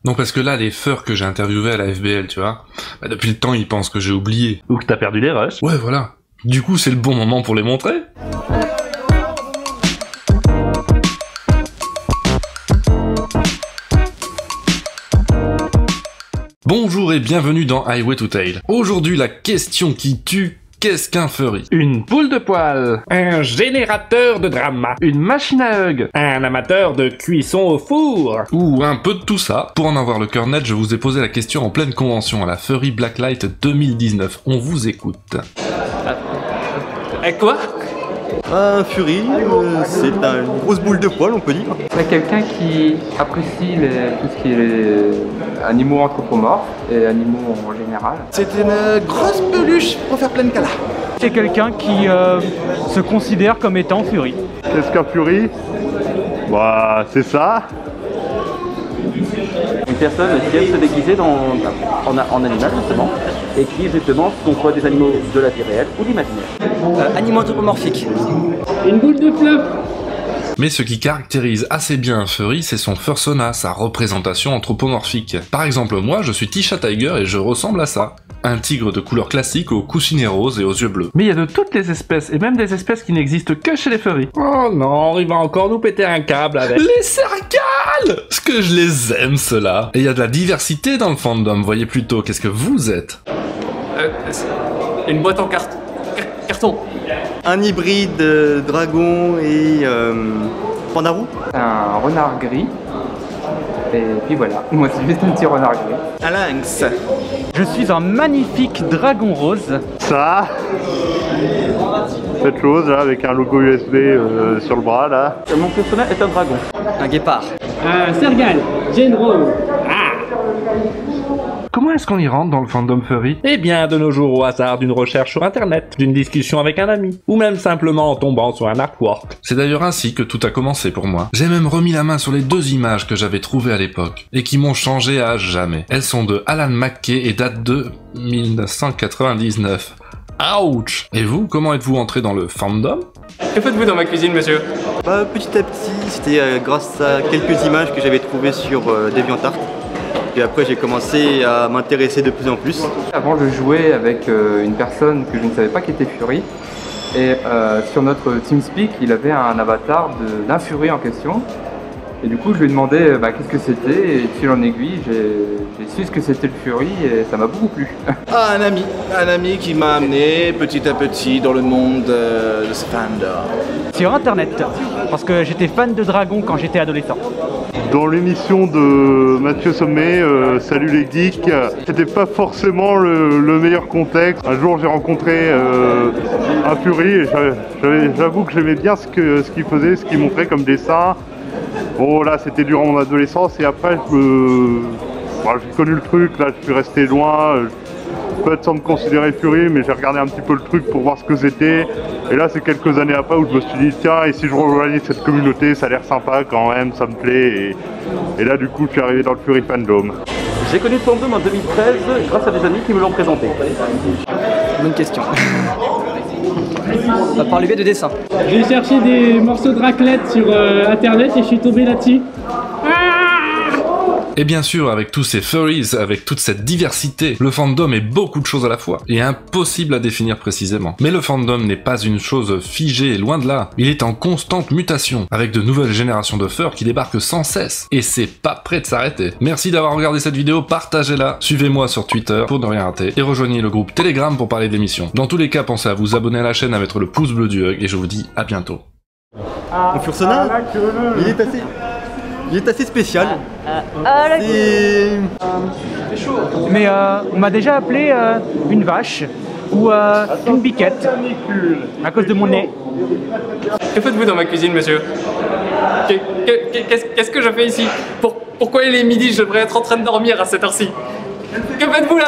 Non, parce que là, les furs que j'ai interviewés à la FBL, tu vois, bah, depuis le temps, ils pensent que j'ai oublié. Ou que t'as perdu les rushs. Ouais, voilà. Du coup, c'est le bon moment pour les montrer. Bonjour et bienvenue dans Highway to Tail. Aujourd'hui, la question qui tue, qu'est-ce qu'un furry? Une boule de poil. Un générateur de drama. Une machine à hug. Un amateur de cuisson au four. Ou un peu de tout ça. Pour en avoir le cœur net, je vous ai posé la question en pleine convention à la Furry Blacklight 2019. On vous écoute. Quoi? Un fury, c'est une grosse boule de poil, on peut dire. C'est quelqu'un qui apprécie tout ce qui est animaux anthropomorphes et animaux en général. C'est une grosse peluche pour faire plein de câlins. C'est quelqu'un qui se considère comme étant fury. Qu'est-ce qu'un fury? Bah, c'est ça. Une personne qui aime se déguiser en animal justement, et qui justement sont soit des animaux de la vie réelle ou l'imaginaire. Animaux anthropomorphiques. Une boule de fluff. Mais ce qui caractérise assez bien un furry, c'est son fursona, sa représentation anthropomorphique. Par exemple, moi, je suis Tisha Tiger et je ressemble à ça. Un tigre de couleur classique aux coussinets roses et aux yeux bleus. Mais il y a de toutes les espèces, et même des espèces qui n'existent que chez les furries. Oh non, il va encore nous péter un câble avec. Les sercales! Ce que je les aime, ceux-là. Et il y a de la diversité dans le fandom, voyez plutôt, qu'est-ce que vous êtes? Une boîte en carton. Un hybride dragon et pandarou. Un renard gris. Et puis voilà, moi c'est juste un petit renard gris. Un lynx. Je suis un magnifique dragon rose. Ça. Cette chose là, avec un logo USB sur le bras là. Mon personnage est un dragon. Un guépard. Un sergal. Jane Rose. Comment est-ce qu'on y rentre dans le fandom furry? Eh bien, de nos jours, au hasard d'une recherche sur internet, d'une discussion avec un ami, ou même simplement en tombant sur un artwork. C'est d'ailleurs ainsi que tout a commencé pour moi. J'ai même remis la main sur les deux images que j'avais trouvées à l'époque, et qui m'ont changé à jamais. Elles sont de Alan McKay et datent de 1999. Ouch! Et vous, comment êtes-vous entré dans le fandom? Que faites-vous dans ma cuisine, monsieur? Bah, petit à petit, c'était grâce à quelques images que j'avais trouvées sur DeviantArt. Et après j'ai commencé à m'intéresser de plus en plus. Avant je jouais avec une personne que je ne savais pas qui était fury. Et sur notre TeamSpeak, il avait un avatar d'un fury en question. Et du coup je lui ai demandé qu'est-ce que c'était, et de fil en aiguille j'ai su ce que c'était le fury et ça m'a beaucoup plu. Ah, un ami qui m'a amené petit à petit dans le monde de ce fandom. Sur internet, parce que j'étais fan de dragons quand j'étais adolescent. Dans l'émission de Mathieu Sommet, Salut les geeks, c'était pas forcément le meilleur contexte. Un jour j'ai rencontré un fury et j'avoue que j'aimais bien ce qu'il faisait, ce qu'il montrait comme dessin. Bon là c'était durant mon adolescence et après j'ai connu le truc, là je suis resté loin, peut-être sans me considérer fury, mais j'ai regardé un petit peu le truc pour voir ce que c'était. Et là c'est quelques années après où je me suis dit tiens, et si je rejoignais cette communauté, ça a l'air sympa quand même, ça me plaît. Et là du coup je suis arrivé dans le furry fandom. J'ai connu le fandom en 2013 grâce à des amis qui me l'ont présenté. Bonne question. Par le biais de dessin. J'ai cherché des morceaux de raclette sur internet et je suis tombé là-dessus. Et bien sûr, avec tous ces furries, avec toute cette diversité, le fandom est beaucoup de choses à la fois, et impossible à définir précisément. Mais le fandom n'est pas une chose figée, loin de là. Il est en constante mutation, avec de nouvelles générations de furs qui débarquent sans cesse, et c'est pas prêt de s'arrêter. Merci d'avoir regardé cette vidéo, partagez-la, suivez-moi sur Twitter pour ne rien rater, et rejoignez le groupe Telegram pour parler de l'émission. Dans tous les cas, pensez à vous abonner à la chaîne, à mettre le pouce bleu du hug, et je vous dis à bientôt. Mon fursona, il est assez spécial. Mais on m'a déjà appelé une vache ou une biquette à cause de mon nez. Que faites-vous dans ma cuisine, monsieur? Qu'est-ce que je fais ici? Pourquoi il est midi? Je devrais être en train de dormir à cette heure-ci. Que faites-vous là?